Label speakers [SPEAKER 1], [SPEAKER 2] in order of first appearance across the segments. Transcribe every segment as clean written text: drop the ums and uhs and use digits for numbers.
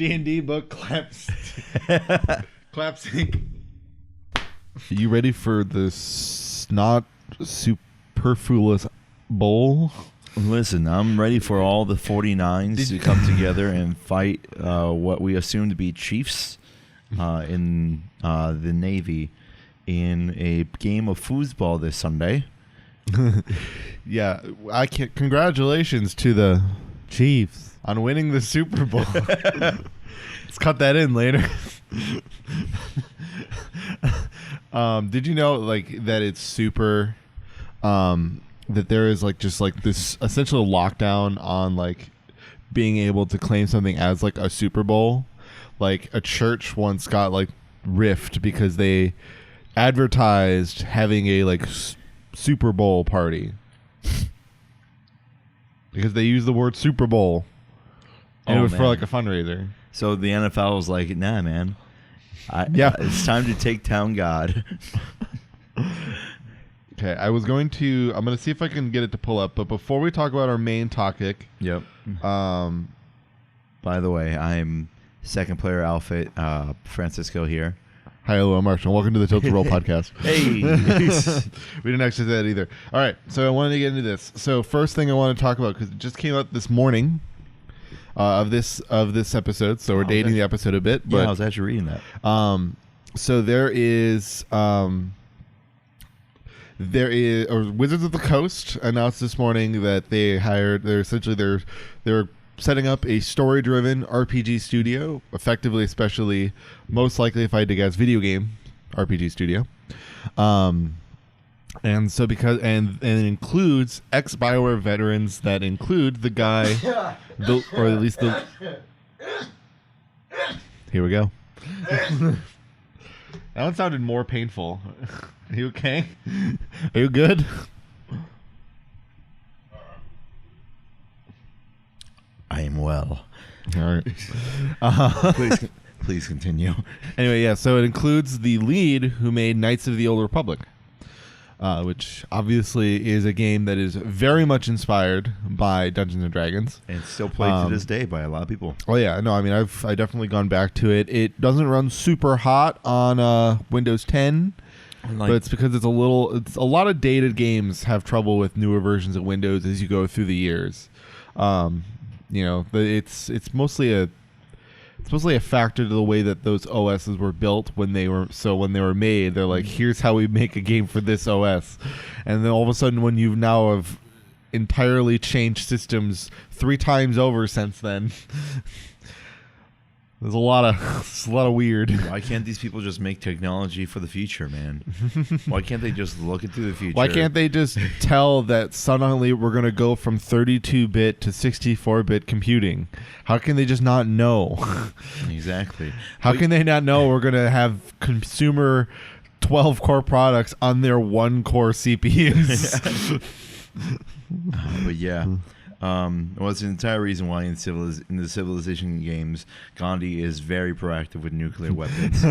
[SPEAKER 1] D&D book clapsync. You ready for this not superfluous bowl?
[SPEAKER 2] Listen, I'm ready for all the 49s to come together and fight what we assume to be chiefs in the Navy in a game of foosball this Sunday.
[SPEAKER 1] Yeah, congratulations to the Chiefs on winning the Super Bowl. Let's cut that in later. Did you know that it's super that there is this essential lockdown on being able to claim something as a Super Bowl? A church once got riffed because they advertised having a Super Bowl party because they used the word Super Bowl and it was for a fundraiser.
[SPEAKER 2] So the NFL was like, nah, man. It's time to take down God.
[SPEAKER 1] Okay, I'm going to see if I can get it to pull up, but before we talk about our main topic.
[SPEAKER 2] Yep. By the way, I'm second player outfit, Francisco here.
[SPEAKER 1] Hi, hello, I'm Marshall. Welcome to the Tilted Roll podcast.
[SPEAKER 2] Hey.
[SPEAKER 1] We didn't actually say that either. All right, so I wanted to get into this. So first thing I want to talk about, because it just came out this morning of this episode, so we're dating the episode a bit. But,
[SPEAKER 2] yeah, I was actually reading that.
[SPEAKER 1] So there is Wizards of the Coast announced this morning that they're setting up a story-driven RPG studio, effectively, especially, most likely, if I had to guess, video game RPG studio. And so and it includes ex-BioWare veterans that include the guy, or at least the... Here we go. That one sounded more painful. Are you okay? Are you good?
[SPEAKER 2] I am well.
[SPEAKER 1] All right.
[SPEAKER 2] Please continue.
[SPEAKER 1] Anyway, yeah, so it includes the lead who made Knights of the Old Republic, which obviously is a game that is very much inspired by Dungeons & Dragons.
[SPEAKER 2] And still played to this day by a lot of people.
[SPEAKER 1] Oh, yeah. No, I mean, I've definitely gone back to it. It doesn't run super hot on Windows 10, but it's because it's a lot of dated games have trouble with newer versions of Windows as you go through the years. It's mostly a factor to the way that those OSs were built when they were made. They're like, here's how we make a game for this OS, and then all of a sudden, when you now have entirely changed systems 3 times over since then, there's a lot of weird.
[SPEAKER 2] Why can't these people just make technology for the future, man? Why can't they just look into the future?
[SPEAKER 1] Why can't they just tell that suddenly we're going to go from 32-bit to 64-bit computing? How can they just not know?
[SPEAKER 2] Exactly.
[SPEAKER 1] How can they not know we're going to have consumer 12-core products on their 1-core CPUs?
[SPEAKER 2] But yeah. Well, it's the entire reason why in the Civilization games, Gandhi is very proactive with nuclear weapons.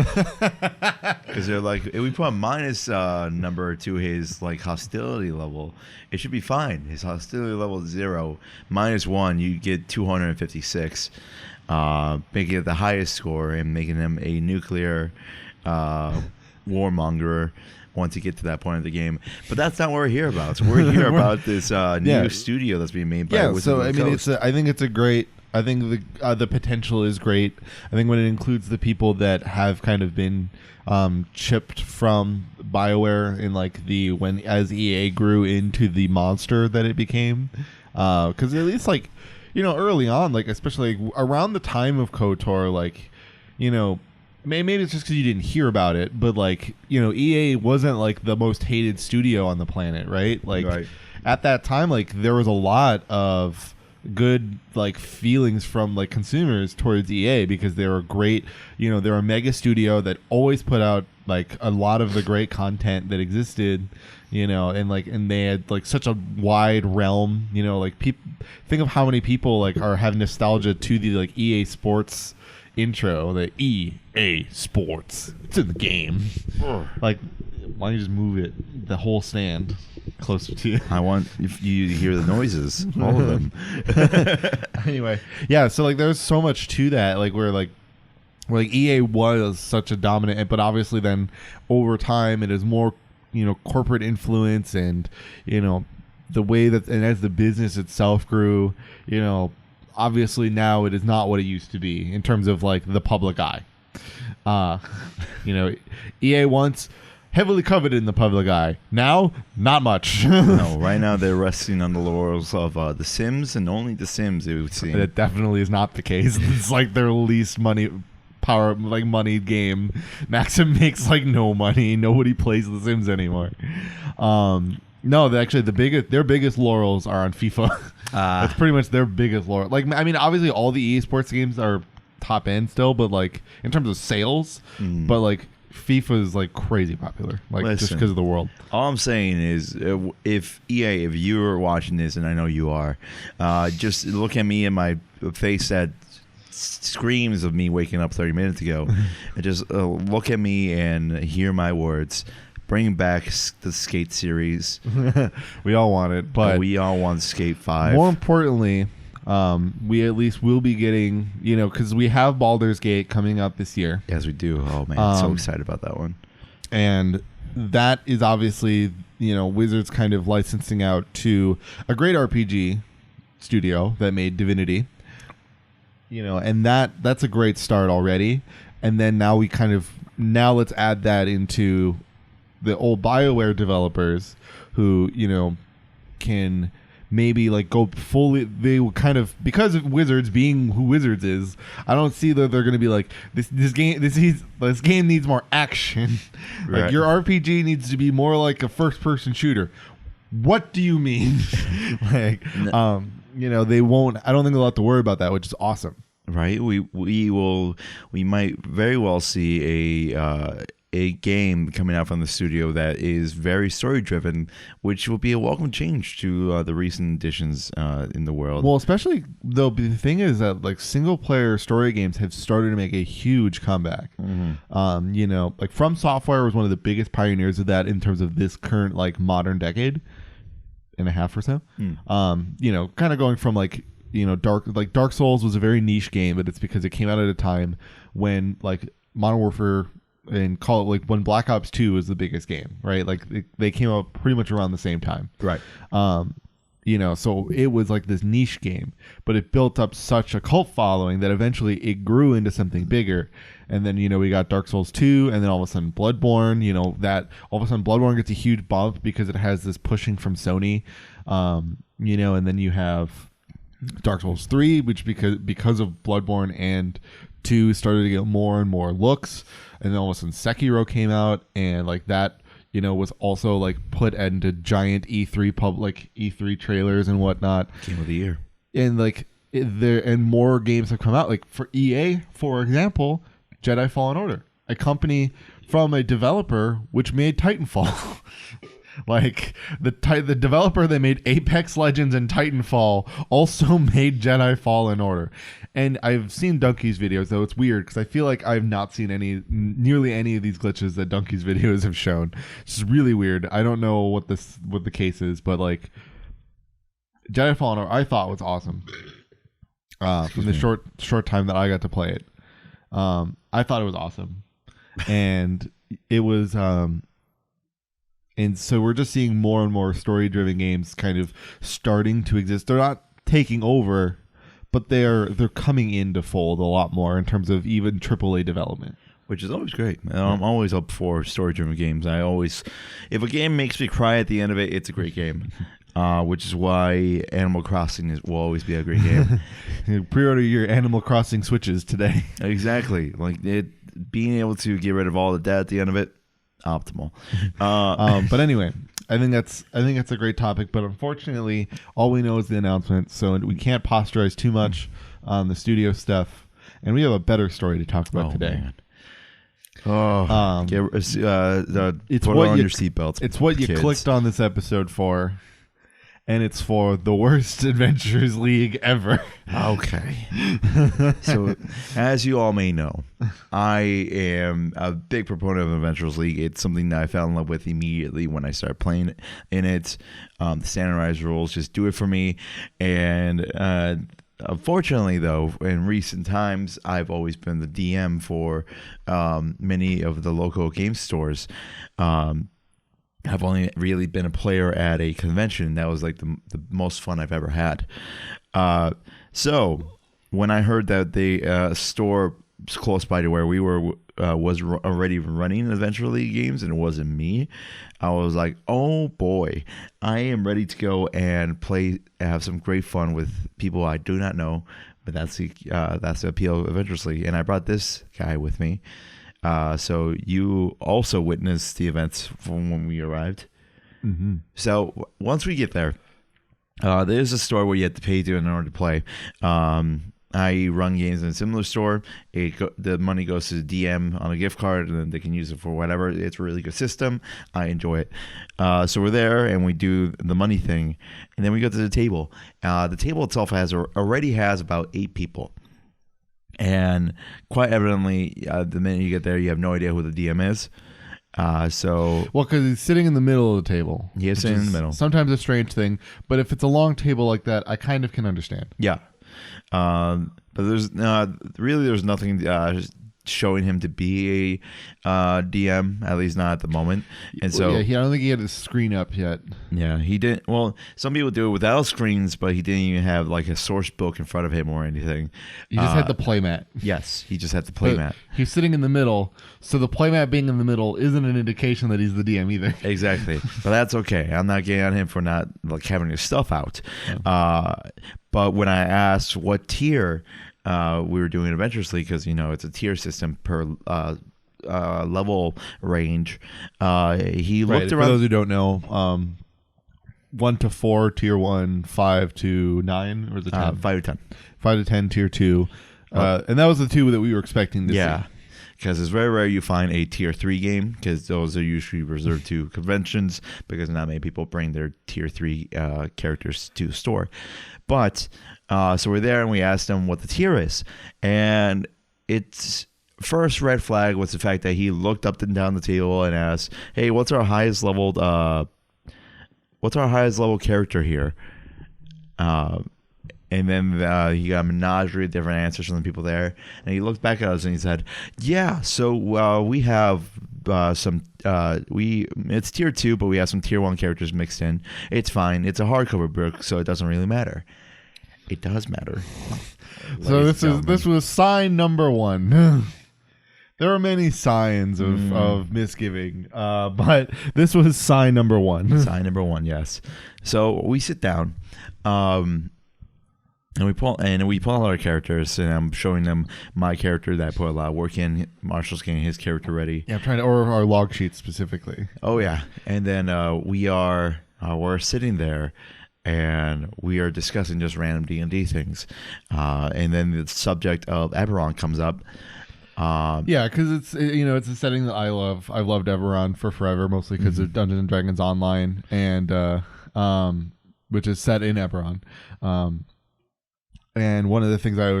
[SPEAKER 2] Because they're like, if we put a minus number to his hostility level, it should be fine. His hostility level is 0. -1, you get 256, making it the highest score and making him a nuclear warmonger once you get to that point of the game. But that's not what we're here about. So we're here about this new studio that's being made by Wizards of the Coast.
[SPEAKER 1] I think it's a great... I think the potential is great. I think when it includes the people that have kind of been chipped from BioWare in as EA grew into the monster that it became. Because at least early on, especially around the time of KOTOR, maybe it's just because you didn't hear about it, but EA wasn't the most hated studio on the planet, right?
[SPEAKER 2] Right.
[SPEAKER 1] At that time, there was a lot of good feelings from consumers towards EA because they were great. They're a mega studio that always put out a lot of the great content that existed. And they had such a wide realm. Think of how many people have nostalgia to the EA Sports intro, the EA Sports. It's in the game. Why don't you just move it, the whole stand? closer to you.
[SPEAKER 2] I want if you hear the noises, all of them.
[SPEAKER 1] Anyway, yeah. So like, there's so much to that. Like where EA was such a dominant, but obviously then over time it is more, corporate influence and, the way that, and as the business itself grew, obviously now it is not what it used to be in terms of like the public eye. EA once heavily coveted in the public eye. Now, not much.
[SPEAKER 2] No, right now they're resting on the laurels of The Sims and only The Sims, it would seem.
[SPEAKER 1] That definitely is not the case. It's like their least money game. Maxim makes like no money. Nobody plays The Sims anymore. No, their biggest laurels are on FIFA. That's pretty much their biggest laurel. Like, I mean, obviously all the esports games are top end still, but like in terms of sales, but like FIFA is like crazy popular, like just because of the world.
[SPEAKER 2] All I'm saying is, if EA, if you are watching this, and I know you are, just look at me and my face that screams of me waking up 30 minutes ago, and just look at me and hear my words. Bring back the Skate series.
[SPEAKER 1] We all want it, but
[SPEAKER 2] we all want Skate 5.
[SPEAKER 1] More importantly, we at least will be getting, because we have Baldurs Gate coming up this year.
[SPEAKER 2] Yes, we do. Oh man, so excited about that one.
[SPEAKER 1] And that is obviously, Wizards kind of licensing out to a great RPG studio that made Divinity. And that's a great start already. And then now let's add that into the old BioWare developers who, can maybe like go fully. They will kind of, because of Wizards being who Wizards is, I don't see that they're going to be like this game needs more action. Right. Like your RPG needs to be more like a first person shooter. What do you mean? They won't. I don't think they'll have to worry about that, which is awesome.
[SPEAKER 2] Right. We might very well see a game coming out from the studio that is very story driven, which will be a welcome change to the recent additions in the world.
[SPEAKER 1] Well, especially though, the thing is that like single player story games have started to make a huge comeback. Like From Software was one of the biggest pioneers of that in terms of this current like modern decade and a half or so. Kind of going from like, Dark Souls was a very niche game, but it's because it came out at a time when like Modern Warfare and when Black Ops 2 was the biggest game, right? Like they came out pretty much around the same time.
[SPEAKER 2] Right.
[SPEAKER 1] So it was like this niche game, but it built up such a cult following that eventually it grew into something bigger. And then, we got Dark Souls 2, and then all of a sudden Bloodborne, that all of a sudden Bloodborne gets a huge bump because it has this pushing from Sony, and then you have Dark Souls 3, which because of Bloodborne and 2 started to get more and more looks, and then all of a sudden Sekiro came out, and like that, was also like put into giant E3 trailers and whatnot.
[SPEAKER 2] Game of the year.
[SPEAKER 1] And like and more games have come out. Like for EA, for example, Jedi Fallen Order, a company from a developer which made Titanfall. Like the developer that made Apex Legends and Titanfall also made Jedi Fallen Order. And I've seen Donkey's videos, though it's weird because I feel like I've not seen nearly any of these glitches that Donkey's videos have shown. It's just really weird. I don't know what the case is, but like Jedi Fallen Order, I thought was awesome. From the short time that I got to play it, I thought it was awesome, and it was. And so we're just seeing more and more story-driven games kind of starting to exist. They're not taking over, but they're coming into fold a lot more in terms of even AAA development.
[SPEAKER 2] Which is always great. I'm always up for story-driven games. If a game makes me cry at the end of it, it's a great game. Which is why Animal Crossing will always be a great game.
[SPEAKER 1] Pre-order your Animal Crossing Switches today.
[SPEAKER 2] Exactly. Like being able to get rid of all the debt at the end of it, optimal.
[SPEAKER 1] But anyway, I think that's a great topic. But unfortunately, all we know is the announcement, so we can't posterize too much on the studio stuff. And we have a better story to talk about today.
[SPEAKER 2] Man. Oh,
[SPEAKER 1] it's
[SPEAKER 2] put on your seatbelts.
[SPEAKER 1] It's what you
[SPEAKER 2] kids.
[SPEAKER 1] clicked on this episode for. and it's for the worst Adventurers League ever.
[SPEAKER 2] Okay. So, as you all may know, I am a big proponent of Adventurers League. It's something that I fell in love with immediately when I started playing in it. The standardized rules just do it for me. And unfortunately, though, in recent times, I've always been the DM for many of the local game stores. I've only really been a player at a convention. That was like the most fun I've ever had. So when I heard that the store close by to where we were was already running Adventure League games and it wasn't me, I was like, oh boy, I am ready to go and play, have some great fun with people I do not know. But that's the appeal of Adventure League. And I brought this guy with me. So you also witnessed the events from when we arrived.
[SPEAKER 1] Mm-hmm.
[SPEAKER 2] So once we get there, there's a store where you have to pay to in order to play. I run games in a similar store. The money goes to the DM on a gift card, and then they can use it for whatever. It's a really good system. I enjoy it. So we're there, and we do the money thing, and then we go to the table. The table itself already has about 8 people. And quite evidently, the minute you get there, you have no idea who the DM is.
[SPEAKER 1] Well, because he's sitting in the middle of the table.
[SPEAKER 2] He is sitting in the middle.
[SPEAKER 1] Sometimes a strange thing, but if it's a long table like that, I kind of can understand.
[SPEAKER 2] Yeah. But there's nothing showing him to be a DM, at least not at the moment. And so
[SPEAKER 1] I don't think he had his screen up yet.
[SPEAKER 2] Yeah, he didn't. Well, some people do it without screens, but he didn't even have like a source book in front of him or anything.
[SPEAKER 1] He just had the playmat.
[SPEAKER 2] Yes, he just had the playmat.
[SPEAKER 1] He's sitting in the middle, so the playmat being in the middle isn't an indication that he's the DM either.
[SPEAKER 2] Exactly, but that's okay. I'm not getting on him for not like having his stuff out.
[SPEAKER 1] Oh.
[SPEAKER 2] But when I asked what tier we were doing Adventures League, because it's a tier system per level range, he looked around.
[SPEAKER 1] For those who don't know, 1 to 4 tier 1, 5 to 9, or is it 10?
[SPEAKER 2] 5 to 10.
[SPEAKER 1] 5 to 10 tier 2, and that was the 2 that we were expecting to see.
[SPEAKER 2] Because it's very rare you find a tier 3 game, because those are usually reserved to conventions, because not many people bring their tier 3 characters to the store. But so we're there and we asked him what the tier is, and its first red flag was the fact that he looked up and down the table and asked, "Hey, what's our highest level character here?" And then he got a menagerie of different answers from the people there. And he looked back at us and he said, "Yeah, so we have it's tier 2, but we have some tier 1 characters mixed in. It's fine. It's a hardcover book, so it doesn't really matter." It does matter.
[SPEAKER 1] So this was sign number 1. There are many signs of misgiving, but this was sign number 1.
[SPEAKER 2] Sign number 1, yes. So we sit down. And we pull all our characters, and I'm showing them my character that I put a lot of work in. Marshall's getting his character ready.
[SPEAKER 1] Yeah, I'm trying to order our log sheet specifically.
[SPEAKER 2] Oh yeah, and then we're sitting there, and we are discussing just random D&D things, and then the subject of Eberron comes up.
[SPEAKER 1] Yeah, because it's a setting that I love. I've loved Eberron for forever, mostly because of Dungeons and Dragons Online, and which is set in Eberron. And one of the things I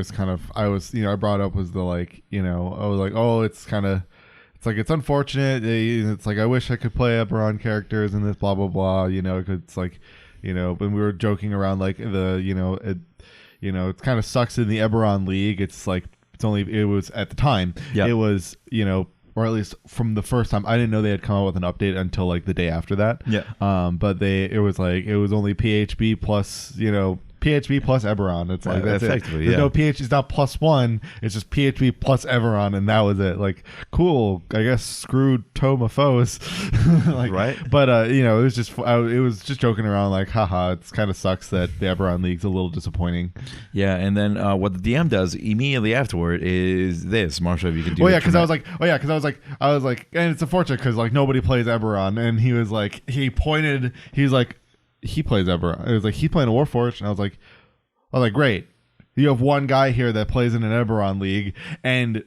[SPEAKER 1] brought up was I was like, oh, it's unfortunate. It's like, I wish I could play Eberron characters in this blah, blah, blah, cause it's like, when we were joking around, like it kind of sucks in the Eberron League. It's like, it was at the time, it was, or at least from the first time, I didn't know they had come out with an update until like the day after that.
[SPEAKER 2] Yeah.
[SPEAKER 1] But it was only PHB plus, PHB plus Eberron. It's like that's
[SPEAKER 2] effectively,
[SPEAKER 1] it. There's no PHB. It's not +1. It's just PHB plus Eberron, and that was it. Like, cool. I guess screw Toma foes.
[SPEAKER 2] Right.
[SPEAKER 1] But it was just joking around. Like, haha. It kind of sucks that the Eberron League's a little disappointing.
[SPEAKER 2] Yeah, and then what the DM does immediately afterward is this. Marshall, if you can do.
[SPEAKER 1] Because I was like, and it's unfortunate because like nobody plays Eberron, and he was like, he plays Eberron. It was like, he's playing a Warforged, and I was like, great. You have one guy here that plays in an Eberron League, and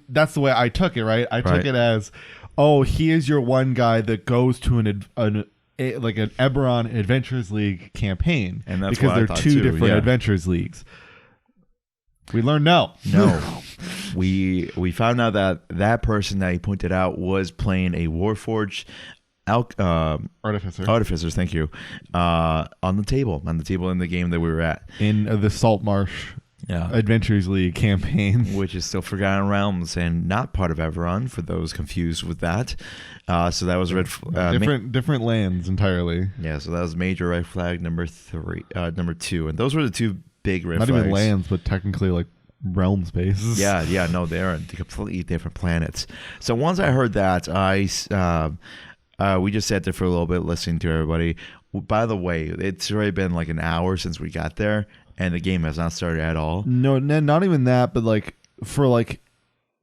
[SPEAKER 1] that's the way I took it, right? I took it as, oh, he is your one guy that goes to like an Eberron Adventures League campaign,
[SPEAKER 2] And that's
[SPEAKER 1] because
[SPEAKER 2] what I
[SPEAKER 1] they're
[SPEAKER 2] thought
[SPEAKER 1] two
[SPEAKER 2] too,
[SPEAKER 1] different
[SPEAKER 2] yeah.
[SPEAKER 1] Adventures Leagues. We learned no.
[SPEAKER 2] We found out that person that he pointed out was playing a Warforged Artificers, thank you, on the table in the game that we were at.
[SPEAKER 1] In the Saltmarsh Adventures League campaign.
[SPEAKER 2] Which is still Forgotten Realms and not part of Eberron, for those confused with that. So that was
[SPEAKER 1] different lands entirely.
[SPEAKER 2] Yeah, so that was major red flag number 2. And those were the two big red flags.
[SPEAKER 1] Not even lands, but technically like realm spaces.
[SPEAKER 2] Yeah, no, they're on completely different planets. So once I heard that, we just sat there for a little bit listening to everybody. By the way, it's already been like an hour since we got there, and the game has not started at all.
[SPEAKER 1] No, not even that, but like for like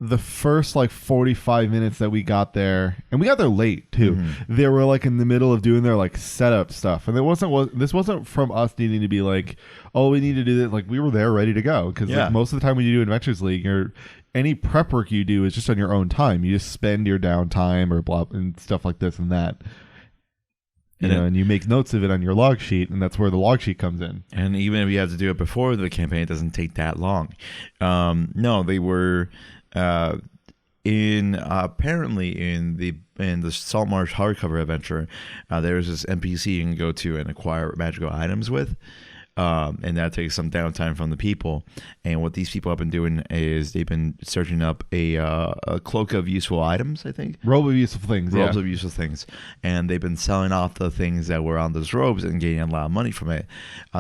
[SPEAKER 1] the first like 45 minutes that we got there, and we got there late too.
[SPEAKER 2] Mm-hmm.
[SPEAKER 1] They were like in the middle of doing their like setup stuff, and this wasn't from us needing to be like, oh, we need to do this. Like we were there ready to go, because like, most of the time when you do Adventures League, any prep work you do is just on your own time. You just spend your downtime or blah and stuff like this and that. And you make notes of it on your log sheet, and that's where the log sheet comes in.
[SPEAKER 2] And even if you have to do it before the campaign, it doesn't take that long. No, they were apparently in the Saltmarsh hardcover adventure. There's this NPC you can go to and acquire magical items with. And that takes some downtime from the people. And what these people have been doing is they've been searching up a cloak of useful items, I think.
[SPEAKER 1] Robe of useful things.
[SPEAKER 2] Robes of useful things. And they've been selling off the things that were on those robes and getting a lot of money from it,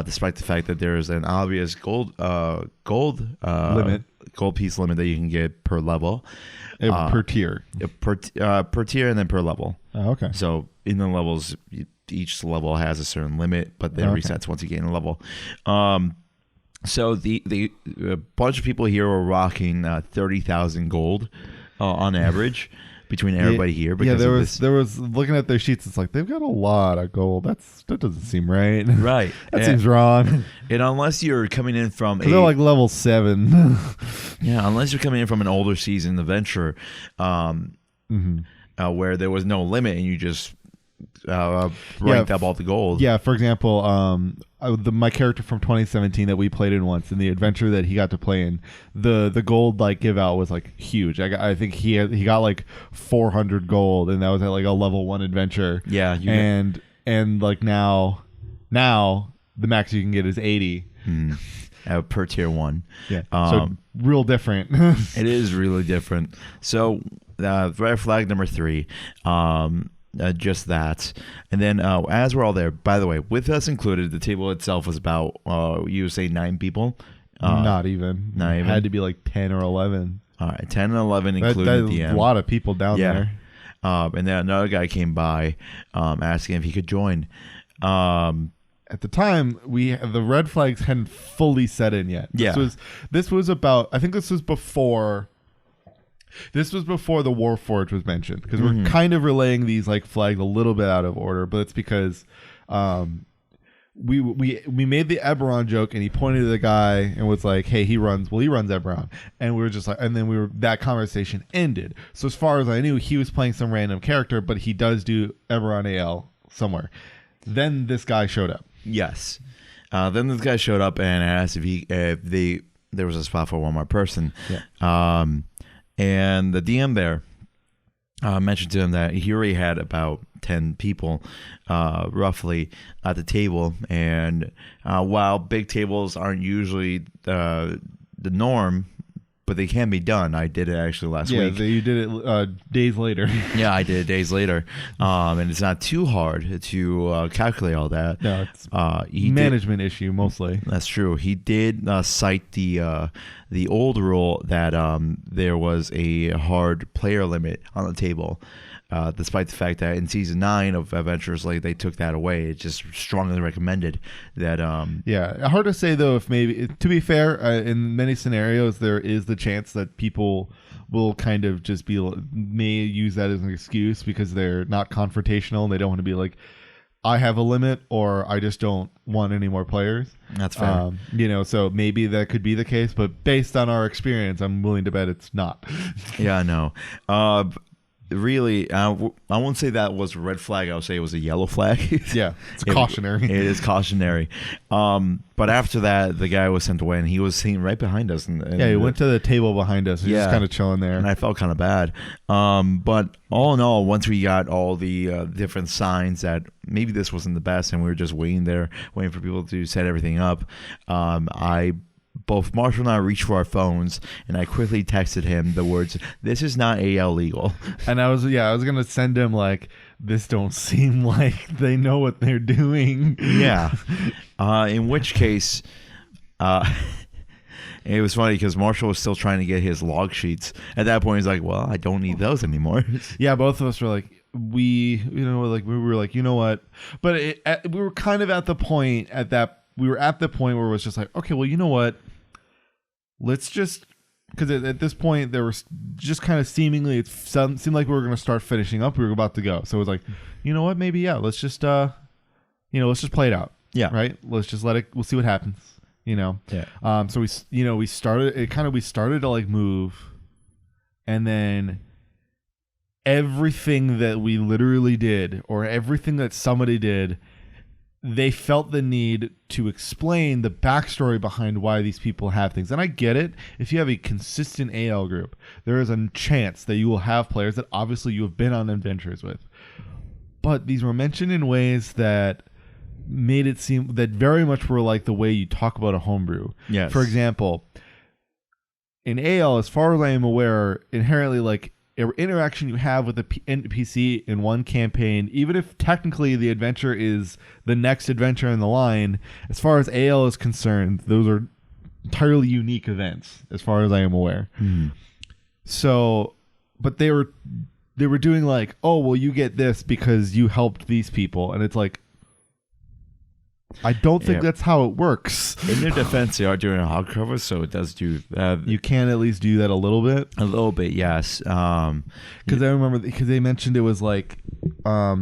[SPEAKER 2] despite the fact that there is an obvious gold
[SPEAKER 1] limit.
[SPEAKER 2] Gold piece limit that you can get per level.
[SPEAKER 1] Per tier.
[SPEAKER 2] Per tier and then per level.
[SPEAKER 1] Oh, okay.
[SPEAKER 2] So in the levels, each level has a certain limit, but then resets once you gain a level. So the a bunch of people here were rocking 30,000 gold on average between everybody here. Because
[SPEAKER 1] there was looking at their sheets. It's like they've got a lot of gold. That doesn't seem right.
[SPEAKER 2] Right.
[SPEAKER 1] That seems wrong.
[SPEAKER 2] And unless you're coming in from
[SPEAKER 1] they're like level 7.
[SPEAKER 2] Yeah, unless you're coming in from an older season adventure, where there was no limit and you just ranked up all the gold.
[SPEAKER 1] Yeah, for example, my character from 2017 that we played in once, in the adventure that he got to play in, the gold like give out was like huge. I think he got like 400 gold, and that was at like a level 1 adventure.
[SPEAKER 2] Yeah,
[SPEAKER 1] and like now the max you can get is 80.
[SPEAKER 2] Per tier 1.
[SPEAKER 1] Yeah. So real different.
[SPEAKER 2] It is really different. So red flag number 3. Just that. And then as we're all there, by the way, with us included, the table itself was about you say 9 people.
[SPEAKER 1] Not even. It had to be like 10 or 11.
[SPEAKER 2] All right, 10 and 11 included the
[SPEAKER 1] a lot of people down there.
[SPEAKER 2] And then another guy came by asking if he could join.
[SPEAKER 1] At the time, the red flags hadn't fully set in yet. This was about, I think this was before the Warforged was mentioned, because we're kind of relaying these like flags a little bit out of order, but it's because we made the Eberron joke, and he pointed to the guy and was like, hey, he runs Eberron, and we were just like, and then that conversation ended. So as far as I knew, he was playing some random character, but he does do Eberron AL somewhere. Then this guy showed up.
[SPEAKER 2] Yes. Then this guy showed up and asked if there was a spot for one more person.
[SPEAKER 1] Yeah.
[SPEAKER 2] And the DM there mentioned to him that he already had about 10 people roughly at the table. And while big tables aren't usually the norm, but they can be done. I did it actually last week.
[SPEAKER 1] Yeah, you did it days later.
[SPEAKER 2] Yeah, I did it days later. And it's not too hard to calculate all that.
[SPEAKER 1] No, it's management issue mostly.
[SPEAKER 2] That's true. He did cite the old rule that there was a hard player limit on the table, despite the fact that in season 9 of Adventures, like they took that away. It's just strongly recommended that.
[SPEAKER 1] Yeah, hard to say though. If maybe, to be fair, in many scenarios there is the chance that people will kind of just may use that as an excuse because they're not confrontational and they don't want to be like, I have a limit, or I just don't want any more players.
[SPEAKER 2] That's fair.
[SPEAKER 1] So maybe that could be the case, but based on our experience, I'm willing to bet it's not.
[SPEAKER 2] Yeah, I know. really, I won't say that was a red flag. I would say it was a yellow flag.
[SPEAKER 1] Yeah, it's cautionary.
[SPEAKER 2] It is cautionary. But after that, the guy was sent away, and he was sitting right behind us. And
[SPEAKER 1] he went to the table behind us. He was just kind of chilling there.
[SPEAKER 2] And I felt kind of bad. But all in all, once we got all the different signs that maybe this wasn't the best, and we were just waiting for people to set everything up, both Marshall and I reached for our phones, and I quickly texted him the words, "This is not AL legal."
[SPEAKER 1] And I was going to send him like, this don't seem like they know what they're doing.
[SPEAKER 2] Yeah. In which case, it was funny because Marshall was still trying to get his log sheets. At that point, he's like, well, I don't need those anymore.
[SPEAKER 1] Yeah, both of us were like, we were like, you know what? But we were kind of at the point where it was just like, okay, well, you know what? Let's just, because at this point there was just kind of seemed like we were going to start finishing up. We were about to go, so it was like, you know what? Maybe let's just let's just play it out.
[SPEAKER 2] Yeah,
[SPEAKER 1] right. Let's just let it. We'll see what happens. Yeah. So we started to like move, and then everything that we literally did, or everything that somebody did, they felt the need to explain the backstory behind why these people have things. And I get it. If you have a consistent AL group, there is a chance that you will have players that obviously you have been on adventures with. But these were mentioned in ways that made it seem that very much were like the way you talk about a homebrew.
[SPEAKER 2] Yes.
[SPEAKER 1] For example, in AL, as far as I am aware, inherently like interaction you have with the NPC in one campaign, even if technically the adventure is the next adventure in the line, as far as AL is concerned, those are entirely unique events, as far as I am aware. So, but they were doing like, oh, well, you get this because you helped these people, and it's like, I don't think that's how it works.
[SPEAKER 2] In their defense, they are doing a hog cover, so it does do.
[SPEAKER 1] You can at least do that a little bit.
[SPEAKER 2] A little bit, yes.
[SPEAKER 1] Because I remember because they mentioned it was like, but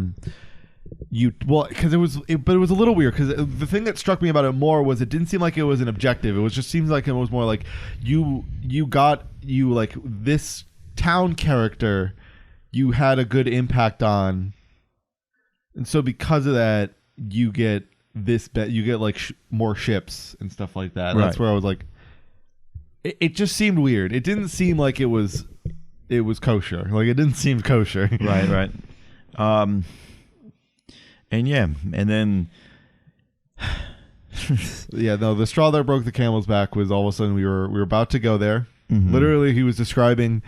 [SPEAKER 1] it was a little weird because the thing that struck me about it more was it didn't seem like it was an objective. It was just seems like it was more like you like this town character you had a good impact on, and so because of that you get like more ships and stuff like that. Right. That's where I was like, it just seemed weird. It didn't seem like it was kosher. Like it didn't seem kosher.
[SPEAKER 2] Right. And then
[SPEAKER 1] the straw that broke the camel's back was all of a sudden we were about to go there. Mm-hmm. Literally, he was describing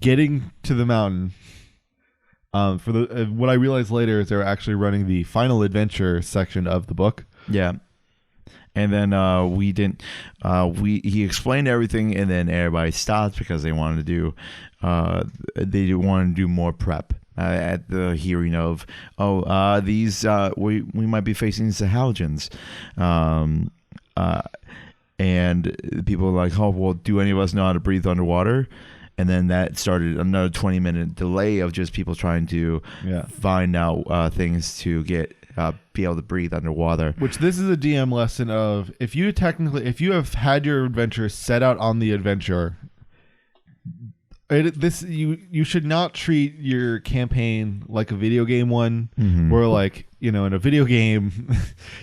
[SPEAKER 1] getting to the mountain. What I realized later is they were actually running the final adventure section of the book. Yeah.
[SPEAKER 2] And then he explained everything, and then everybody stopped because they wanted to do more prep at the hearing of these we might be facing Sahalians, and people were like, oh well, do any of us know how to breathe underwater? And then that started another 20-minute delay of just people trying to find out things to be able to breathe underwater.
[SPEAKER 1] Which this is a DM lesson of if you have had your adventure set out on the adventure, you should not treat your campaign like a video game one, where like in a video game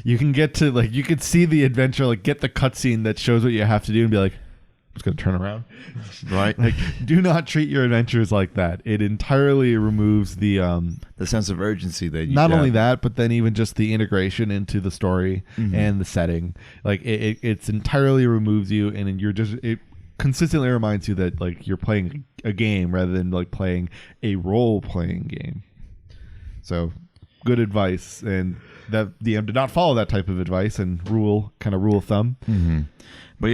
[SPEAKER 1] you can get to like you could see the adventure, like get the cutscene that shows what you have to do and be like, just gonna turn around.
[SPEAKER 2] Right.
[SPEAKER 1] Like, do not treat your adventures like that. It entirely removes the
[SPEAKER 2] sense of urgency that you
[SPEAKER 1] not only that, but then even just the integration into the story and the setting. Like it's entirely removes you, and it consistently reminds you that like you're playing a game rather than like playing a role-playing game. So good advice, and that DM did not follow that type of advice and rule of thumb.
[SPEAKER 2] But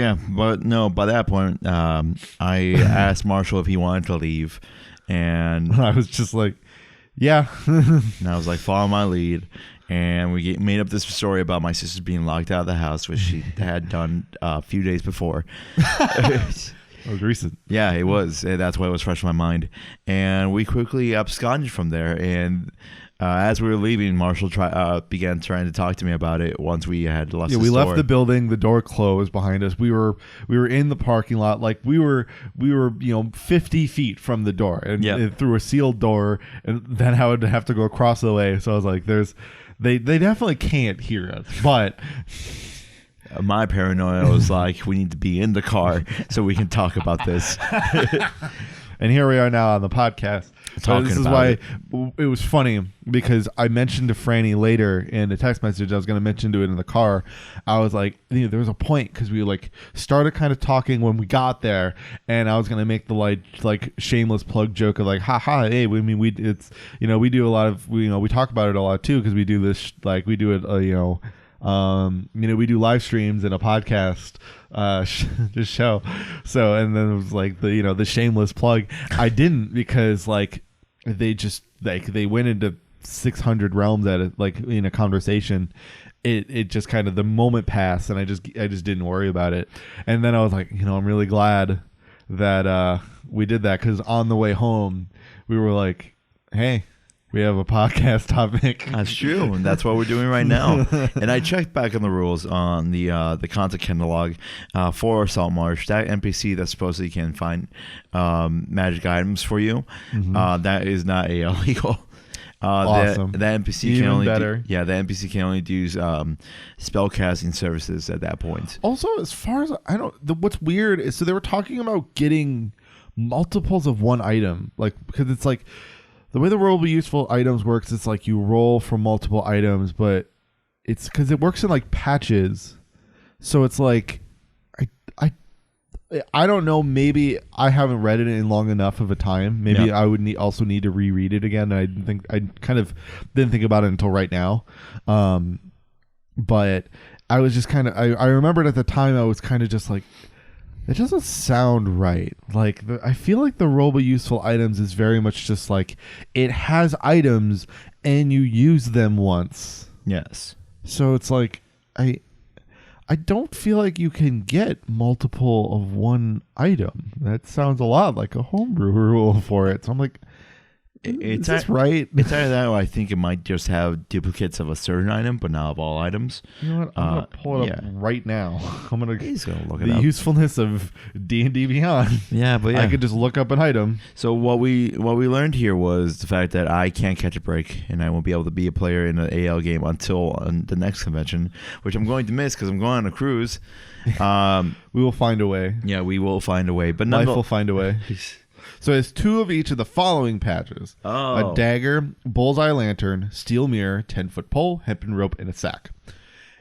[SPEAKER 2] by that point, I asked Marshall if he wanted to leave, and
[SPEAKER 1] I was just like, yeah.
[SPEAKER 2] And I was like, follow my lead. And we made up this story about my sister being locked out of the house, which she had done a few days before.
[SPEAKER 1] It was recent.
[SPEAKER 2] Yeah, it was. That's why it was fresh in my mind. And we quickly absconded from there. And as we were leaving, Marshall began trying to talk to me about it once we had left.
[SPEAKER 1] Yeah, we left the building. The door closed behind us. We were in the parking lot. Like we were 50 feet from the door, and through a sealed door. And then I would have to go across the way. So I was like, they definitely can't hear us, but.
[SPEAKER 2] My paranoia was like, we need to be in the car so we can talk about this.
[SPEAKER 1] And here we are now on the podcast. This is why it was funny, because I mentioned to Franny later in a text message, I was going to mention to it in the car. I was like, there was a point because we like started kind of talking when we got there, and I was going to make the like shameless plug joke of like, haha, hey, we do a lot of, we talk about it a lot too, because we do this, like we do it, we do live streams and a podcast just show. So, and then it was like the shameless plug. I didn't, because like they went into 600 realms at it, like in a conversation. It just kind of, the moment passed, and I just didn't worry about it. And then I was like, I'm really glad that we did that, because on the way home we were like, hey, we have a podcast topic.
[SPEAKER 2] That's true, and that's what we're doing right now. And I checked back on the rules on the content catalog for Saltmarsh. That NPC that supposedly can find magic items for you, that is not illegal.
[SPEAKER 1] Awesome.
[SPEAKER 2] That NPC
[SPEAKER 1] Even
[SPEAKER 2] can only
[SPEAKER 1] better.
[SPEAKER 2] The NPC can only do spell casting services at that point.
[SPEAKER 1] Also, as far as what's weird is, so they were talking about getting multiples of one item, like, because it's like. The way the roll useful items works, it's like you roll for multiple items, but it's because it works in like patches. So it's like, I don't know. Maybe I haven't read it in long enough of a time. Maybe I would also need to reread it again. I kind of didn't think about it until right now. But I was just kind of, I remembered at the time, I was kind of just like, it doesn't sound right. Like, I feel like the roll useful items is very much just like, it has items and you use them once.
[SPEAKER 2] Yes.
[SPEAKER 1] So it's like, I don't feel like you can get multiple of one item. That sounds a lot like a homebrew rule for it. So I'm like, is this right?
[SPEAKER 2] It's either that, or I think it might just have duplicates of a certain item, but not of all items.
[SPEAKER 1] You know what? I'm gonna pull it up right now.
[SPEAKER 2] He's gonna look it
[SPEAKER 1] the
[SPEAKER 2] up.
[SPEAKER 1] usefulness of D&D Beyond.
[SPEAKER 2] Yeah, but
[SPEAKER 1] I could just look up an item.
[SPEAKER 2] So what we learned here was the fact that I can't catch a break, and I won't be able to be a player in an AL game until the next convention, which I'm going to miss because I'm going on a cruise.
[SPEAKER 1] We will find a way.
[SPEAKER 2] Yeah, we will find a way. But
[SPEAKER 1] life will find a way. So it's 2 of each of the following patches. A dagger, bullseye lantern, steel mirror, 10-foot pole, hempen rope, and a sack.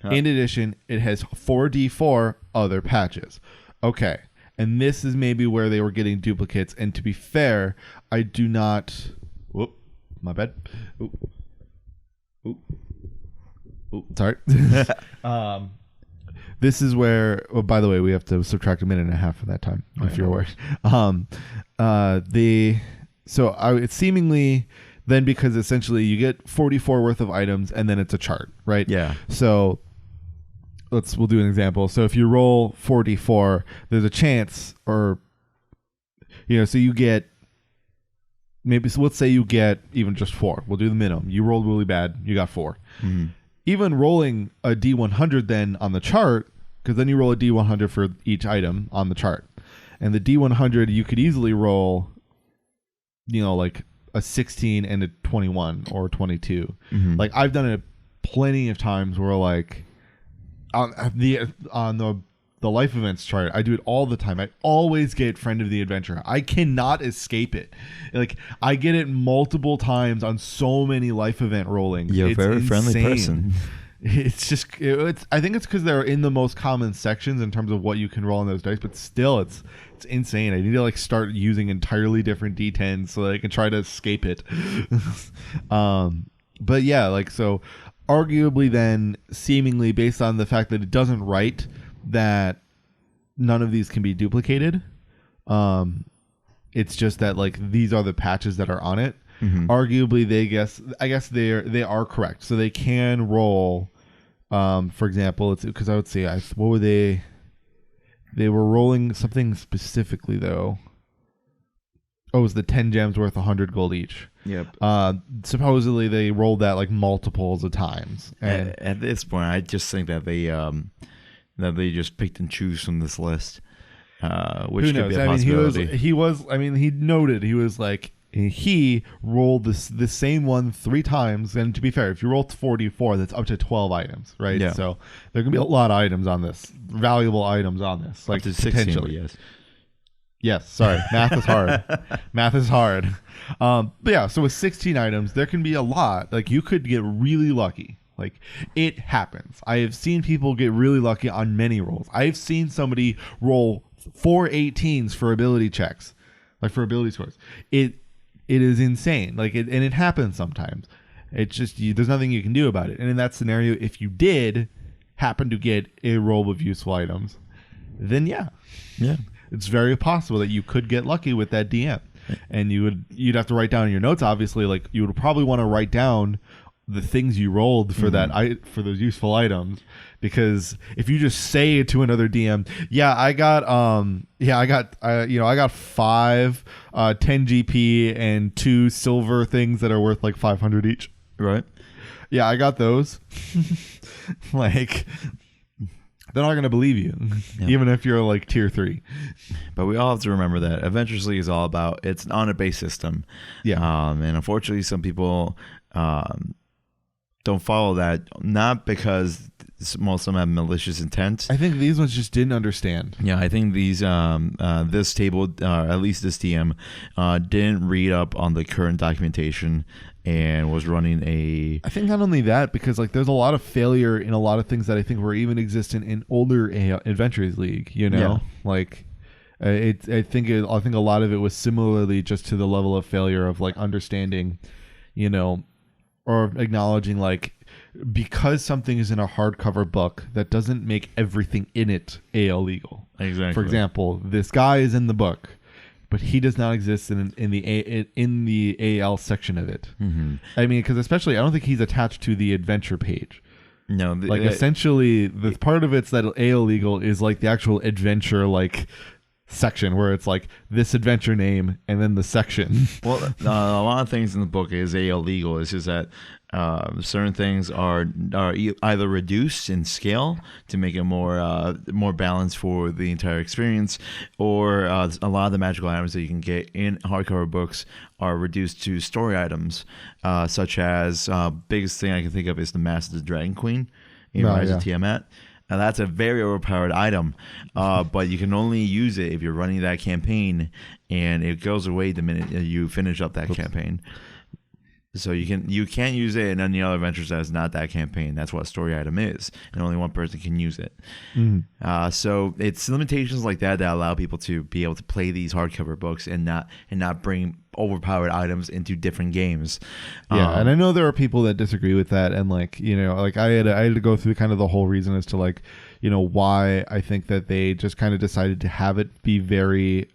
[SPEAKER 1] In addition, it has 4d4 other patches. Okay. And this is maybe where they were getting duplicates. And to be fair, I do not... Whoop. My bad. Sorry. This is where, by the way, we have to subtract a minute and a half from that time, if you're worried. It's seemingly then, because essentially you get 44 worth of items and then it's a chart, right?
[SPEAKER 2] Yeah.
[SPEAKER 1] So we'll do an example. So if you roll 44, there's a chance, or, so you get, so let's say you get even just 4. We'll do the minimum. You rolled really bad. You got 4. Mm-hmm. Even rolling a D100 then on the chart, because then you roll a D100 for each item on the chart. And the D100, you could easily roll, like a 16 and a 21 or 22. Mm-hmm. Like, I've done it plenty of times where, like, on the life events chart, I do it all the time. I always get friend of the adventure. I cannot escape it. Like, I get it multiple times on so many life event rollings.
[SPEAKER 2] You're a very friendly person.
[SPEAKER 1] It's just, I think it's because they're in the most common sections in terms of what you can roll on those dice, but still, it's insane. I need to, like, start using entirely different D10s so that I can try to escape it. But yeah, like, so arguably then, seemingly based on the fact that it doesn't write that none of these can be duplicated, it's just that, like, these are the patches that are on it. Mm-hmm. Arguably, I guess they are correct. So they can roll, for example, it's because I would say, what were they? They were rolling something specifically though. Oh, it was the 10 gems worth 100 gold each.
[SPEAKER 2] Yep.
[SPEAKER 1] Supposedly they rolled that like multiples of times. And
[SPEAKER 2] At this point, I just think that they just picked and choose from this list, which
[SPEAKER 1] who
[SPEAKER 2] could
[SPEAKER 1] knows?
[SPEAKER 2] be a possibility.
[SPEAKER 1] He noted, he was like, he rolled the same one 3 times. And to be fair, if you roll 44, that's up to 12 items, right?
[SPEAKER 2] Yeah.
[SPEAKER 1] So there can be a lot of items on this, valuable items on this, like
[SPEAKER 2] Up to 16,
[SPEAKER 1] potentially.
[SPEAKER 2] yes.
[SPEAKER 1] Yes, sorry. Math is hard. Math is hard. But yeah, so with 16 items, there can be a lot. Like, you could get really lucky. Like, it happens. I have seen people get really lucky on many rolls. I've seen somebody roll 4 18s for ability checks, like for ability scores. It is insane. Like, and it happens sometimes. It's just, there's nothing you can do about it. And in that scenario, if you did happen to get a roll of useful items, then yeah. It's very possible that you could get lucky with that DM, and you'd have to write down in your notes. Obviously, like you would probably want to write down the things you rolled for for those useful items, because if you just say to another DM, I got 5 10 GP and 2 silver things that are worth like 500 each.
[SPEAKER 2] Right.
[SPEAKER 1] Yeah, I got those. Like, they're not going to believe you, even if you're like tier 3.
[SPEAKER 2] But we all have to remember that Adventures League is all about, it's an honor-based system.
[SPEAKER 1] Yeah.
[SPEAKER 2] And unfortunately, some people don't follow that, not because most of them have malicious intent.
[SPEAKER 1] I think these ones just didn't understand.
[SPEAKER 2] Yeah, I think these this table, at least this DM, didn't read up on the current documentation and was running
[SPEAKER 1] I think not only that, because like there's a lot of failure in a lot of things that I think were even existent in older Adventures League. You know, like I think a lot of it was similarly just to the level of failure of like understanding, you know, or acknowledging like, because something is in a hardcover book, that doesn't make everything in it AL legal.
[SPEAKER 2] Exactly.
[SPEAKER 1] For example, this guy is in the book, but he does not exist in the AL section of it. Mm-hmm. I mean, because especially, I don't think he's attached to the adventure page.
[SPEAKER 2] No,
[SPEAKER 1] essentially, the part of it's that AL legal is like the actual adventure like section, where it's like this adventure name and then the section.
[SPEAKER 2] Well, a lot of things in the book is AL legal. It's just that certain things are either reduced in scale to make it more balanced for the entire experience, or a lot of the magical items that you can get in hardcover books are reduced to story items, such as biggest thing I can think of is the Mask of the Dragon Queen in Rise of Tiamat. Now that's a very overpowered item, but you can only use it if you're running that campaign, and it goes away the minute you finish up that campaign. So you can't use it in any other adventures that is not that campaign. That's what a story item is, and only one person can use it. Mm-hmm. So it's limitations like that allow people to be able to play these hardcover books and not bring overpowered items into different games.
[SPEAKER 1] Yeah, and I know there are people that disagree with that, and like, you know, like I had to go through kind of the whole reason as to like, you know, why I think that they just kind of decided to have it be very,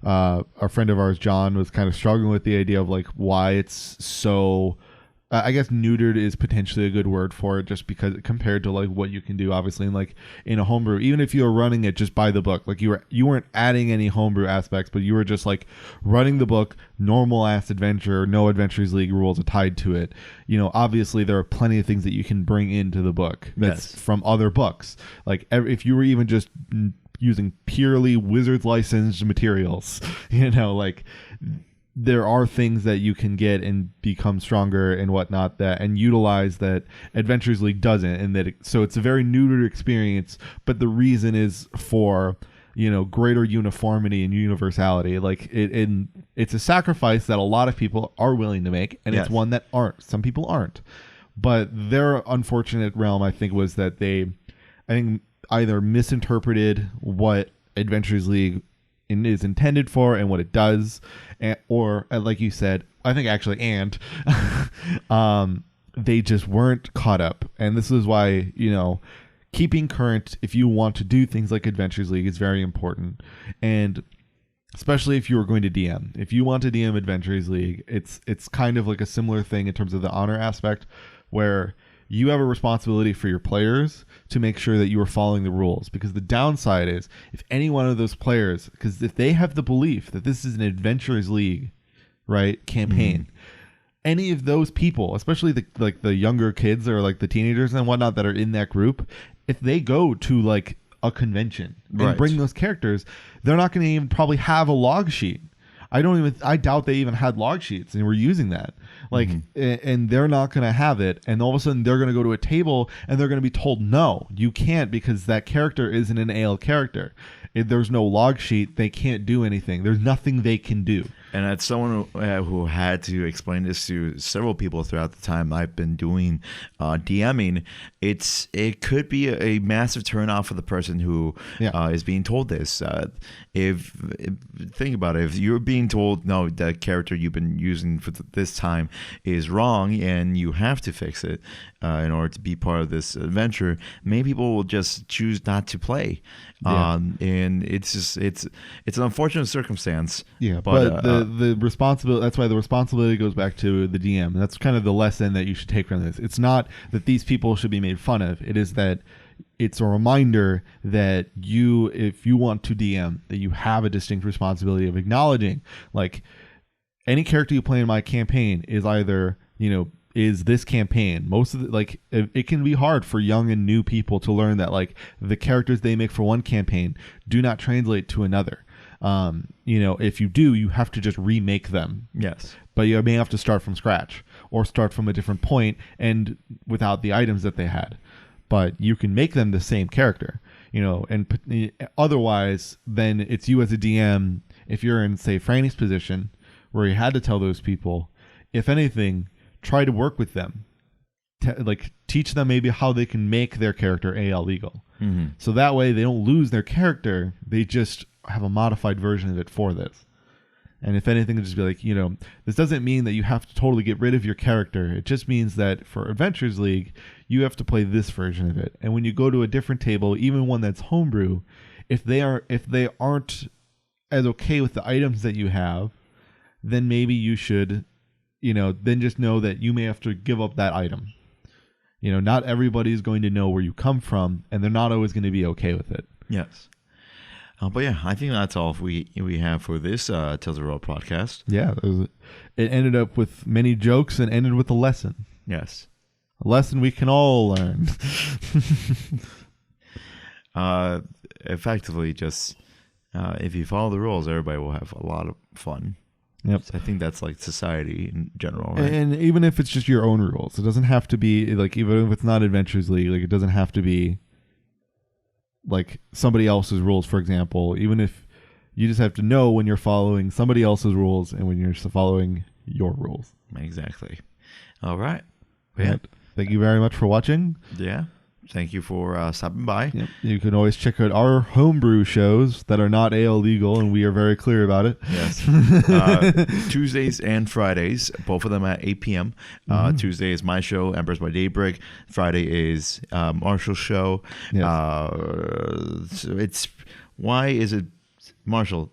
[SPEAKER 1] a friend of ours, John, was kind of struggling with the idea of like why it's so, I guess neutered is potentially a good word for it, just because compared to like what you can do obviously in a homebrew, even if you were running it just by the book, like you weren't adding any homebrew aspects, but you were just like running the book, normal ass adventure, no Adventures League rules tied to it. You know, obviously there are plenty of things that you can bring into the book that's from other books. Like if you were even just using purely Wizards licensed materials, you know, like there are things that you can get and become stronger and whatnot that and utilize that Adventures League doesn't, and that so it's a very neutered experience, but the reason is for, you know, greater uniformity and universality. Like it's a sacrifice that a lot of people are willing to make, and it's one that some people aren't. But their unfortunate realm, I think, was that they either misinterpreted what Adventures League is intended for and what it does, or like you said, I think actually, they just weren't caught up. And this is why, you know, keeping current, if you want to do things like Adventures League, is very important. And especially if you were going to DM, if you want to DM Adventures League, it's kind of like a similar thing in terms of the honor aspect, where you have a responsibility for your players to make sure that you are following the rules. Because the downside is if any one of those players, because if they have the belief that this is an Adventurers League, right, campaign, any of those people, especially the younger kids or like the teenagers and whatnot that are in that group, if they go to like a convention and bring those characters, they're not going to even probably have a log sheet. I doubt they even had log sheets and were using that. Like, and they're not going to have it. And all of a sudden they're going to go to a table and they're going to be told, no, you can't, because that character isn't an AL character. If there's no log sheet, they can't do anything. There's nothing they can do.
[SPEAKER 2] And as someone who had to explain this to several people throughout the time I've been doing DMing, it could be a massive turnoff for the person who is being told this. If think about it, if you're being told, no, the character you've been using for this time is wrong and you have to fix it in order to be part of this adventure, many people will just choose not to play. And it's an unfortunate circumstance.
[SPEAKER 1] Yeah, but the responsibility, that's why the responsibility goes back to the DM. That's kind of the lesson that you should take from this. It's not that these people should be made fun of. It is that it's a reminder that if you want to DM, that you have a distinct responsibility of acknowledging, like, any character you play in my campaign is either, is this campaign. Most of it can be hard for young and new people to learn that, like, the characters they make for one campaign do not translate to another. If you do, you have to just remake them.
[SPEAKER 2] Yes.
[SPEAKER 1] But you may have to start from scratch or start from a different point and without the items that they had. But you can make them the same character, and otherwise then it's you as a DM. If you're in, say, Franny's position where you had to tell those people, if anything, try to work with them, teach them maybe how they can make their character AL legal. So that way they don't lose their character. They just have a modified version of it for this. And if anything, just be like, this doesn't mean that you have to totally get rid of your character. It just means that for Adventures League, you have to play this version of it. And when you go to a different table, even one that's homebrew, if they aren't as okay with the items that you have, then maybe you should, then just know that you may have to give up that item. Not everybody's going to know where you come from, and they're not always going to be okay with it.
[SPEAKER 2] Yes. But yeah, I think that's all we have for this Tales of the Road podcast.
[SPEAKER 1] Yeah, it ended up with many jokes and ended with a lesson.
[SPEAKER 2] Yes.
[SPEAKER 1] A lesson we can all learn.
[SPEAKER 2] Effectively, just if you follow the rules, everybody will have a lot of fun.
[SPEAKER 1] Yep.
[SPEAKER 2] So I think that's like society in general, right?
[SPEAKER 1] And even if it's just your own rules, it doesn't have to be like, even if it's not Adventures League, like, it doesn't have to be like somebody else's rules, for example. Even if you just have to know when you're following somebody else's rules and when you're following your rules.
[SPEAKER 2] Exactly. All right.
[SPEAKER 1] Yeah. Thank you very much for watching.
[SPEAKER 2] Yeah. Thank you for stopping by.
[SPEAKER 1] Yep. You can always check out our homebrew shows that are not AL legal, and we are very clear about it.
[SPEAKER 2] Yes. Tuesdays and Fridays, both of them at 8 p.m. Tuesday is my show, Embers by Daybreak. Friday is Marshall's show.
[SPEAKER 1] Yes.
[SPEAKER 2] Why is it Marshall?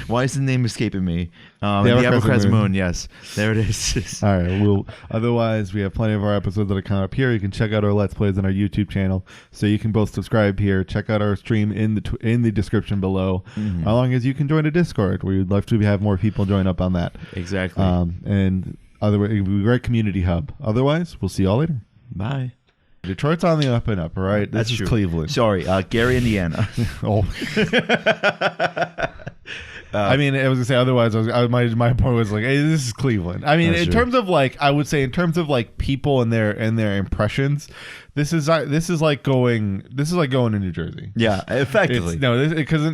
[SPEAKER 2] Why is the name escaping me? The
[SPEAKER 1] Abercrescent
[SPEAKER 2] Moon. Yes, there it is.
[SPEAKER 1] All right. Otherwise, we have plenty of our episodes that are coming up here. You can check out our Let's Plays on our YouTube channel. So you can both subscribe here. Check out our stream in the description below. As long as you can join a Discord, we'd love to have more people join up on that.
[SPEAKER 2] Exactly.
[SPEAKER 1] And otherwise, it would be a great community hub. Otherwise, we'll see y'all later.
[SPEAKER 2] Bye.
[SPEAKER 1] Detroit's on the up and up, all right?
[SPEAKER 2] That's
[SPEAKER 1] this
[SPEAKER 2] true.
[SPEAKER 1] is Cleveland.
[SPEAKER 2] Sorry, Gary, Indiana.
[SPEAKER 1] Oh. I mean, I was gonna say otherwise. My point was like, hey, this is Cleveland. I mean, terms of like, I would say in terms of like people and their impressions, this is like going to New Jersey.
[SPEAKER 2] Yeah, effectively.
[SPEAKER 1] Because